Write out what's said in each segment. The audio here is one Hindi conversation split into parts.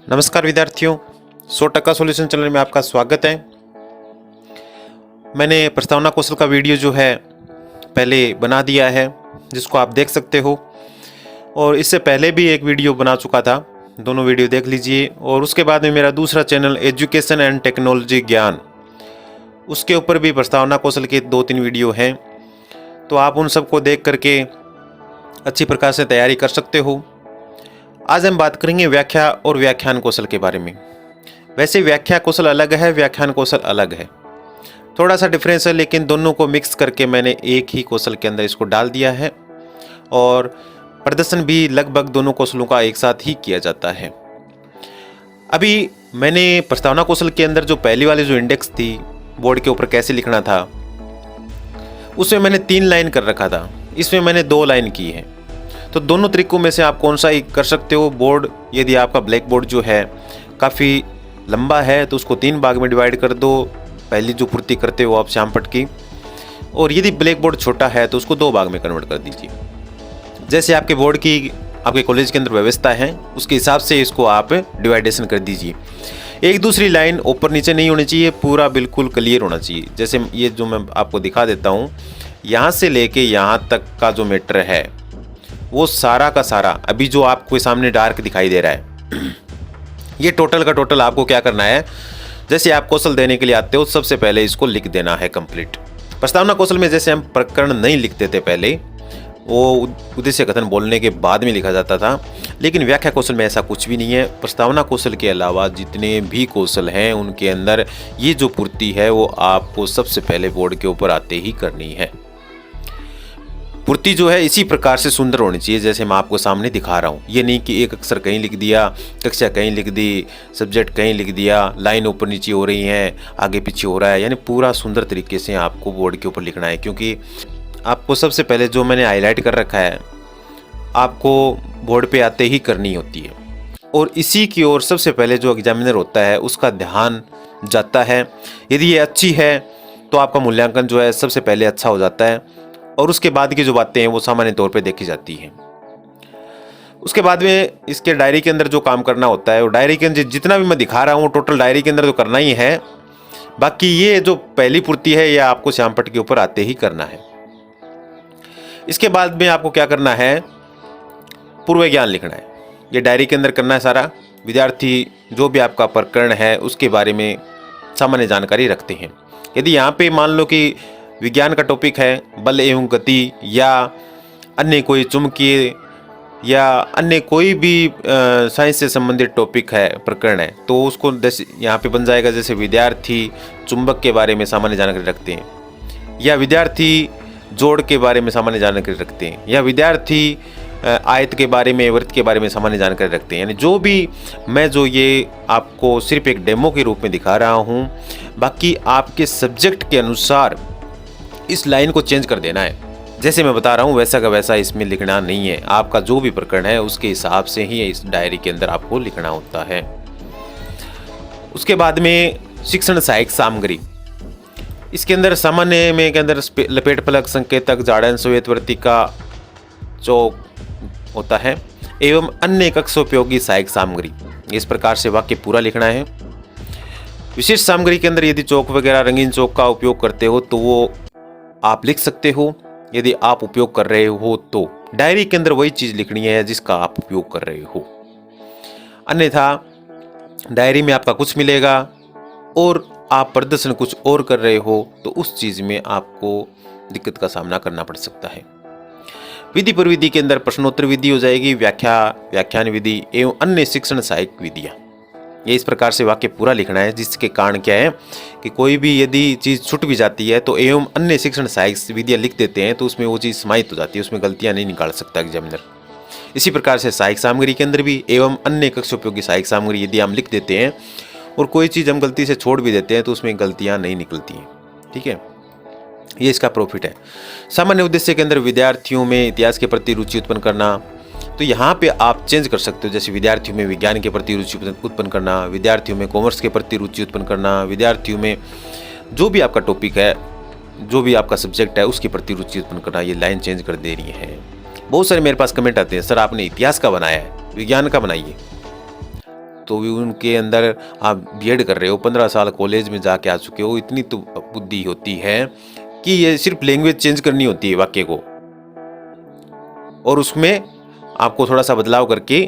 नमस्कार विद्यार्थियों, 100% सॉल्यूशन चैनल में आपका स्वागत है। मैंने प्रस्तावना कौशल का वीडियो जो है पहले बना दिया है, जिसको आप देख सकते हो। और इससे पहले भी एक वीडियो बना चुका था, दोनों वीडियो देख लीजिए। और उसके बाद में मेरा दूसरा चैनल एजुकेशन एंड टेक्नोलॉजी ज्ञान, उसके ऊपर भी प्रस्तावना कौशल के 2-3 वीडियो हैं, तो आप उन सबको देख करके अच्छी प्रकार से तैयारी कर सकते हो। आज हम बात करेंगे व्याख्या और व्याख्यान कौशल के बारे में। वैसे व्याख्या कौशल अलग है, व्याख्यान कौशल अलग है, थोड़ा सा डिफरेंस है, लेकिन दोनों को मिक्स करके मैंने एक ही कौशल के अंदर इसको डाल दिया है और प्रदर्शन भी लगभग दोनों कौशलों का एक साथ ही किया जाता है। अभी मैंने प्रस्तावना कौशल के अंदर जो पहली वाली जो इंडेक्स थी, बोर्ड के ऊपर कैसे लिखना था, उसमें मैंने 3 लाइन कर रखा था, इसमें मैंने 2 लाइन की है। तो दोनों तरीकों में से आप कौन सा ही कर सकते हो। बोर्ड, यदि आपका ब्लैक बोर्ड जो है काफ़ी लंबा है तो उसको 3 भाग में डिवाइड कर दो, पहली जो पूर्ति करते हो आप श्यामपट्ट की। और यदि ब्लैक बोर्ड छोटा है तो उसको 2 भाग में कन्वर्ट कर दीजिए। जैसे आपके बोर्ड की, आपके कॉलेज के अंदर व्यवस्था है, उसके हिसाब से इसको आप डिवाइडेशन कर दीजिए। एक दूसरी लाइन ऊपर नीचे नहीं होनी चाहिए, पूरा बिल्कुल क्लियर होना चाहिए। जैसे ये जो मैं आपको दिखा देता हूँ, यहाँ से लेके यहाँ तक का जो मीटर है वो सारा का सारा, अभी जो आपको सामने डार्क दिखाई दे रहा है, ये टोटल का टोटल आपको क्या करना है, जैसे आप कौशल देने के लिए आते हो सबसे पहले इसको लिख देना है कंप्लीट। प्रस्तावना कौशल में जैसे हम प्रकरण नहीं लिखते थे पहले, वो उद्देश्य कथन बोलने के बाद में लिखा जाता था, लेकिन व्याख्या कौशल में ऐसा कुछ भी नहीं है। प्रस्तावना कौशल के अलावा जितने भी कौशल हैं उनके अंदर ये जो पूर्ति है वो आपको सबसे पहले बोर्ड के ऊपर आते ही करनी है। पूर्ति जो है इसी प्रकार से सुंदर होनी चाहिए जैसे मैं आपको सामने दिखा रहा हूँ। ये नहीं कि एक अक्षर कहीं लिख दिया, कक्षा कहीं लिख दी, सब्जेक्ट कहीं लिख दिया, लाइन ऊपर नीचे हो रही हैं, आगे पीछे हो रहा है। यानी पूरा सुंदर तरीके से आपको बोर्ड के ऊपर लिखना है, क्योंकि आपको सबसे पहले जो मैंने हाईलाइट कर रखा है आपको बोर्ड पे आते ही करनी होती है। और इसी की ओर सबसे पहले जो एग्जामिनर होता है उसका ध्यान जाता है। यदि ये अच्छी है तो आपका मूल्यांकन जो है सबसे पहले अच्छा हो जाता है, और उसके बाद की जो बातें हैं वो सामान्य तौर पे देखी जाती हैं। उसके बाद में इसके डायरी के अंदर जो काम करना होता है, वो डायरी के अंदर जितना भी मैं दिखा रहा हूँ टोटल डायरी के अंदर तो करना ही है। बाकी ये जो पहली पूर्ति है ये आपको श्यामपट्ट के ऊपर आते ही करना है। इसके बाद में आपको क्या करना है, पूर्व ज्ञान लिखना है। ये डायरी के अंदर करना है सारा। विद्यार्थी जो भी आपका प्रकरण है उसके बारे में सामान्य जानकारी रखते हैं। यदि यहाँ पे मान लो कि विज्ञान का टॉपिक है, बल एवं गति, या अन्य कोई चुंबकीय या अन्य कोई भी साइंस से संबंधित टॉपिक है, प्रकरण है, तो उसको यहाँ पे बन जाएगा जैसे विद्यार्थी चुंबक के बारे में सामान्य जानकारी रखते हैं, या विद्यार्थी जोड़ के बारे में सामान्य जानकारी रखते हैं, या विद्यार्थी आयत के बारे में, वृत्त के बारे में सामान्य जानकारी रखते हैं। यानी जो भी मैं जो ये आपको सिर्फ एक डेमो के रूप में दिखा रहा हूँ, बाकी आपके सब्जेक्ट के अनुसार इस लाइन को चेंज कर देना है। जैसे मैं बता रहा हूँ वैसा का वैसा इसमें लिखना नहीं है। आपका जो भी प्रकरण है उसके हिसाब से ही इस डायरी के अंदर आपको लिखना होता है। उसके बाद में शिक्षण सहायक सामग्री, इसके अंदर सामान्य में के अंदर लपेट फलक, संकेतक, जाड़न, श्वेतवर्तिका, चौक होता है, एवं अन्य कक्ष उपयोगी सहायक सामग्री। इस प्रकार से वाक्य पूरा लिखना है। विशेष सामग्री के अंदर यदि चौक वगैरह, रंगीन चौक का उपयोग करते हो तो वो आप लिख सकते हो। यदि आप उपयोग कर रहे हो तो डायरी के अंदर वही चीज लिखनी है जिसका आप उपयोग कर रहे हो, अन्यथा डायरी में आपका कुछ मिलेगा और आप प्रदर्शन कुछ और कर रहे हो तो उस चीज में आपको दिक्कत का सामना करना पड़ सकता है। विधि पर विधि के अंदर प्रश्नोत्तर विधि हो जाएगी, व्याख्या, व्याख्यान विधि एवं अन्य शिक्षण सहायक विधियां। ये इस प्रकार से वाक्य पूरा लिखना है, जिसके कारण क्या है कि कोई भी यदि चीज़ छूट भी जाती है तो एवं अन्य शिक्षण सहायक विधियां लिख देते हैं तो उसमें वो चीज़ समाहित हो जाती है, उसमें गलतियां नहीं निकाल सकता एग्जामिनर। इसी प्रकार से सहायक सामग्री के अंदर भी एवं अन्य कक्ष उपयोगी सहायक सामग्री यदि हम लिख देते हैं और कोई चीज़ हम गलती से छोड़ भी देते हैं तो उसमें गलतियाँ नहीं निकलती हैं। ठीक है, ये इसका प्रॉफिट है। सामान्य उद्देश्य के अंदर विद्यार्थियों में इतिहास के प्रति रुचि उत्पन्न करना, तो यहाँ पे आप चेंज कर सकते हो। जैसे विद्यार्थियों में विज्ञान के प्रति रुचि उत्पन्न करना, विद्यार्थियों में कॉमर्स के प्रति रुचि उत्पन्न करना, विद्यार्थियों में जो भी आपका टॉपिक है, जो भी आपका सब्जेक्ट है उसके प्रति रुचि उत्पन्न करना। ये लाइन चेंज कर दे रही है। बहुत सारे मेरे पास कमेंट आते हैं, सर आपने इतिहास का बनाया है, विज्ञान का बनाइए। तो भी उनके अंदर आप बीएड कर रहे हो, 15 साल कॉलेज में जाके आ चुके हो, इतनी तो बुद्धि होती है कि ये सिर्फ लैंग्वेज चेंज करनी होती है वाक्य को, और उसमें आपको थोड़ा सा बदलाव करके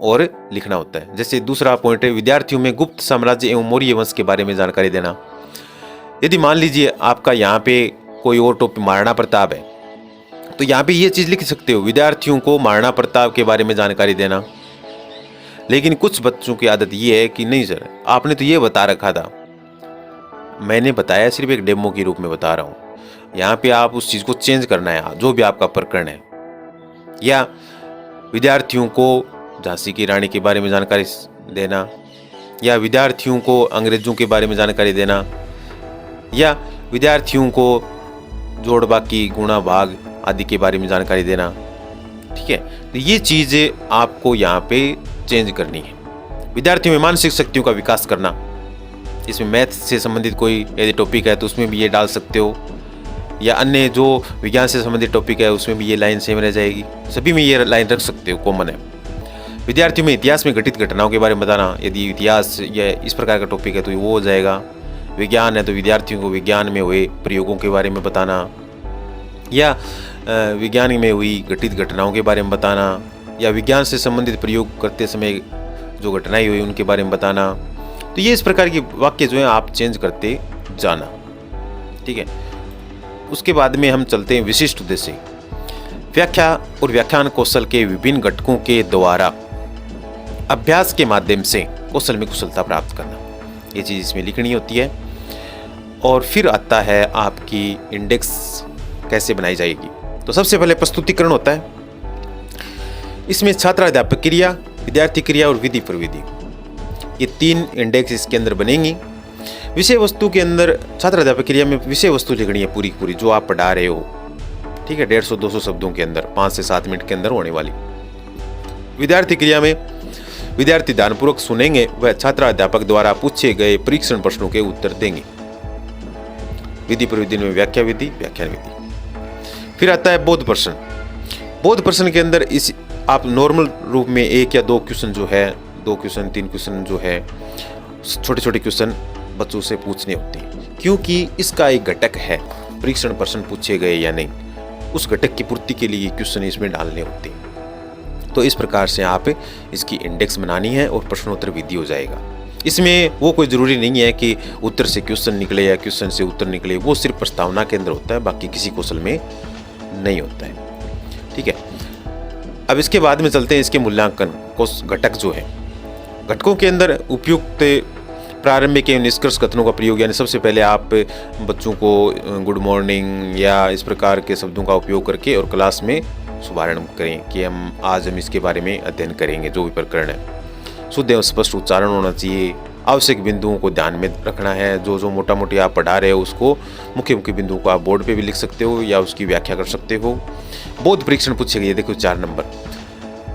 और लिखना होता है। जैसे दूसरा पॉइंट है विद्यार्थियों में गुप्त साम्राज्य एवं मौर्य वंश के बारे में जानकारी देना। यदि मान लीजिए आपका यहाँ पे कोई और टॉपिक महाराणा प्रताप है, तो यहाँ पे ये चीज़ लिख सकते हो, विद्यार्थियों को महाराणा प्रताप के बारे में जानकारी देना। लेकिन कुछ बच्चों की आदत ये है कि नहीं सर, आपने तो ये बता रखा था, मैंने बताया सिर्फ एक डेमो के रूप में बता रहा हूँ, यहाँ पे आप उस चीज़ को चेंज करना है जो भी आपका प्रकरण है। या विद्यार्थियों को झांसी की रानी के बारे में जानकारी देना, या विद्यार्थियों को अंग्रेजों के बारे में जानकारी देना, या विद्यार्थियों को जोड़ बाकी गुणा भाग आदि के बारे में जानकारी देना। ठीक है, तो ये चीज़ें आपको यहाँ पे चेंज करनी है। विद्यार्थियों में मानसिक शक्तियों का विकास करना, इसमें मैथ से संबंधित कोई यदि टॉपिक है तो उसमें भी ये डाल सकते हो, या अन्य जो विज्ञान से संबंधित टॉपिक है उसमें भी ये लाइन सेम रह जाएगी, सभी में ये लाइन रख सकते हो, कॉमन है। विद्यार्थियों में इतिहास में घटित घटनाओं के बारे में बताना, यदि इतिहास या इस प्रकार का टॉपिक है तो वो हो जाएगा। विज्ञान है तो विद्यार्थियों को विज्ञान में हुए प्रयोगों के बारे में बताना, या विज्ञान में हुई घटित घटनाओं के बारे में बताना, या विज्ञान से संबंधित प्रयोग करते समय जो घटनाएं हुई उनके बारे में बताना। तो ये इस प्रकार के वाक्य जो है आप चेंज करते जाना। ठीक है, उसके बाद में हम चलते हैं विशिष्ट उद्देश्य। व्याख्या और व्याख्यान कौशल के विभिन्न घटकों के द्वारा अभ्यास के माध्यम से कौशल में कुशलता प्राप्त करना, ये चीज़ इसमें लिखनी होती है। और फिर आता है आपकी इंडेक्स कैसे बनाई जाएगी। तो सबसे पहले प्रस्तुतिकरण होता है, इसमें छात्र अध्यापक क्रिया, विद्यार्थी क्रिया और विधि प्रविधि, ये 3 इंडेक्स इसके अंदर बनेंगी। विषय वस्तु के अंदर छात्र अध्यापक क्रिया में विषय वस्तु लिखनी है पूरी पूरी जो आप पढ़ा रहे हो। ठीक है, 150-200 शब्दों के अंदर 5 से 7 मिनट के अंदर होने वाली। विद्यार्थी क्रिया में विद्यार्थी ध्यानपूर्वक सुनेंगे, वह छात्र अध्यापक द्वारा पूछे गए परीक्षण प्रश्नों के उत्तर देंगे। विधि प्रविधि में व्याख्या विधि, व्याख्यान विधि। फिर आता है बोध प्रश्न। बोध प्रश्न के अंदर इस आप नॉर्मल रूप में 1 या 2 क्वेश्चन जो है, 2 क्वेश्चन 3 क्वेश्चन जो है, छोटे छोटे क्वेश्चन बच्चों से पूछने होते हैं, क्योंकि इसका एक घटक है परीक्षण प्रश्न पूछे गए या नहीं, उस घटक की पूर्ति के लिए क्वेश्चन इसमें डालने होते हैं। तो इस प्रकार से आप इसकी इंडेक्स बनानी है और प्रश्नोत्तर विधि हो जाएगा। इसमें वो कोई ज़रूरी नहीं है कि उत्तर से क्वेश्चन निकले या क्वेश्चन से उत्तर निकले, वो सिर्फ प्रस्तावना के अंदर होता है, बाकी किसी कौशल में नहीं होता है। ठीक है, अब इसके बाद में चलते हैं इसके मूल्यांकन को। घटक जो है, घटकों के अंदर उपयुक्त प्रारंभिक एवं निष्कर्ष कथनों का प्रयोग, यानी सबसे पहले आप बच्चों को गुड मॉर्निंग या इस प्रकार के शब्दों का उपयोग करके और क्लास में शुभारंभ करें कि आज हम इसके बारे में अध्ययन करेंगे, जो भी प्रकरण है। शुद्ध एवं स्पष्ट उच्चारण होना चाहिए। आवश्यक बिंदुओं को ध्यान में रखना है, जो मोटा मोटी आप पढ़ा रहे हो उसको मुख्य मुख्य बिंदुओं को आप बोर्ड पे भी लिख सकते हो या उसकी व्याख्या कर सकते हो। बोध परीक्षण पूछे गए, देखो 4 नंबर,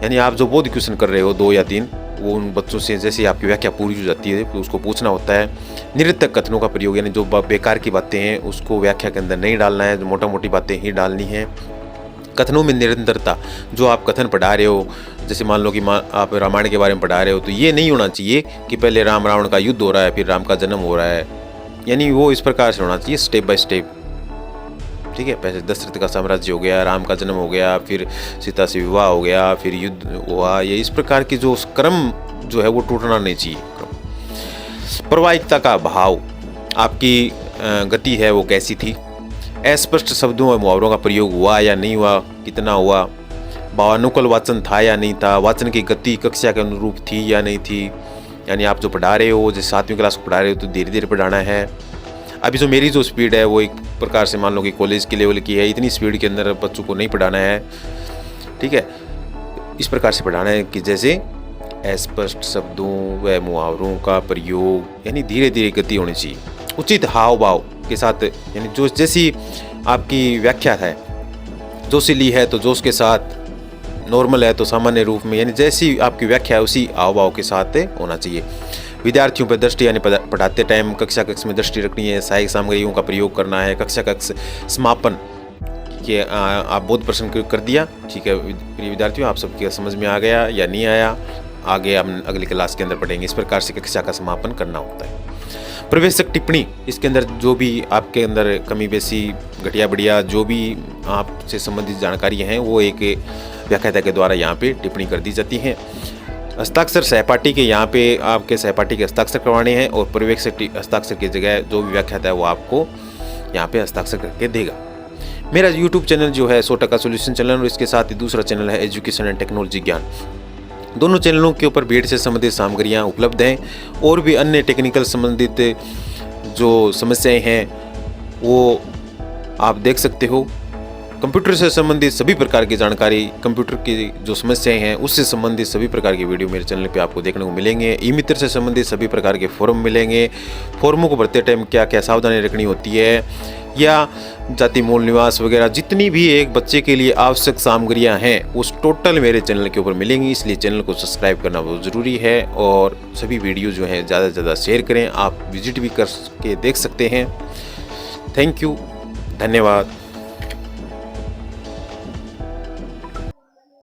यानी आप जो बोध क्वेश्चन कर रहे हो 2 या 3, वो उन बच्चों से जैसे आपकी व्याख्या पूरी हो जाती है तो उसको पूछना होता है। निरर्थक कथनों का प्रयोग, यानी जो बेकार की बातें हैं उसको व्याख्या के अंदर नहीं डालना है, जो मोटा मोटी बातें ही डालनी है। कथनों में निरंतरता, जो आप कथन पढ़ा रहे हो, जैसे मान लो कि आप रामायण के बारे में पढ़ा रहे हो, तो ये नहीं होना चाहिए कि पहले राम रावण का युद्ध हो रहा है फिर राम का जन्म हो रहा है, यानी वो इस प्रकार से होना चाहिए, स्टेप बाय स्टेप। ठीक है, पहले दशरथ का साम्राज्य हो गया, राम का जन्म हो गया, फिर सीता से विवाह हो गया, फिर युद्ध हुआ, ये इस प्रकार की जो क्रम जो है वो टूटना नहीं चाहिए। क्रम, प्रवाहिकता का भाव, आपकी गति है वो कैसी थी, अस्पष्ट शब्दों और मुहावरों का प्रयोग हुआ या नहीं हुआ, कितना हुआ, भावानुकूल वाचन था या नहीं था, वाचन की गति कक्षा के अनुरूप थी या नहीं थी, यानी आप जो पढ़ा रहे हो, जैसे 7वीं क्लास को पढ़ा रहे हो तो धीरे धीरे पढ़ाना है। अभी जो मेरी जो स्पीड है वो एक प्रकार से मान लो कि कॉलेज के लेवल की है, इतनी स्पीड के अंदर बच्चों को नहीं पढ़ाना है। ठीक है, इस प्रकार से पढ़ाना है कि जैसे अस्पष्ट शब्दों व मुहावरों का प्रयोग, यानी धीरे धीरे गति होनी चाहिए। उचित हाव भाव के साथ, यानी जो जैसी आपकी व्याख्या है, जोशीली है तो जोश के साथ, नॉर्मल है तो सामान्य रूप में, यानी जैसी आपकी व्याख्या है उसी हाव भाव के साथ होना चाहिए। विद्यार्थियों पर दृष्टि, यानी पढ़ाते टाइम कक्षा कक्ष में दृष्टि रखनी है, सहायक सामग्रियों का प्रयोग करना है। कक्षा कक्ष समापन कि आप बोध प्रश्न कर दिया, ठीक है विद्यार्थियों, आप सबके समझ में आ गया या नहीं आया, आगे हम अगली क्लास के अंदर पढ़ेंगे। इस प्रकार से कक्षा का समापन करना होता है। प्रवेशक टिप्पणी, इसके अंदर जो भी आपके अंदर कमी बेसी घटिया बढ़िया जो भी आपसे संबंधित जानकारी हैं वो एक व्याख्याता के द्वारा यहाँ पे टिप्पणी कर दी जाती हैं। हस्ताक्षर सहपाठी के, यहाँ पे आपके सहपाठी के हस्ताक्षर करवाने हैं और पर्यवेक्षक हस्ताक्षर की जगह जो भी व्याख्याता है वो आपको यहाँ पे हस्ताक्षर करके देगा। मेरा यूट्यूब चैनल जो है 100% सॉल्यूशन चैनल, और इसके साथ ही दूसरा चैनल है एजुकेशन एंड टेक्नोलॉजी ज्ञान। दोनों चैनलों के ऊपर बीएड से संबंधित सामग्रियाँ उपलब्ध हैं और भी अन्य टेक्निकल संबंधित जो समस्याएं हैं वो आप देख सकते हो। कंप्यूटर से संबंधित सभी प्रकार की जानकारी, कंप्यूटर की जो समस्याएं हैं उससे संबंधित सभी प्रकार की वीडियो मेरे चैनल पे आपको देखने को मिलेंगे। ई मित्र से संबंधित सभी प्रकार के फोरम मिलेंगे। फोरमों को भरते टाइम क्या क्या सावधानी रखनी होती है, या जाति मूल निवास वगैरह जितनी भी एक बच्चे के लिए आवश्यक सामग्रियां हैं उस टोटल मेरे चैनल के ऊपर मिलेंगी। इसलिए चैनल को सब्सक्राइब करना बहुत ज़रूरी है और सभी वीडियो जो है ज़्यादा से ज़्यादा शेयर करें। आप विजिट भी करके देख सकते हैं। थैंक यू, धन्यवाद।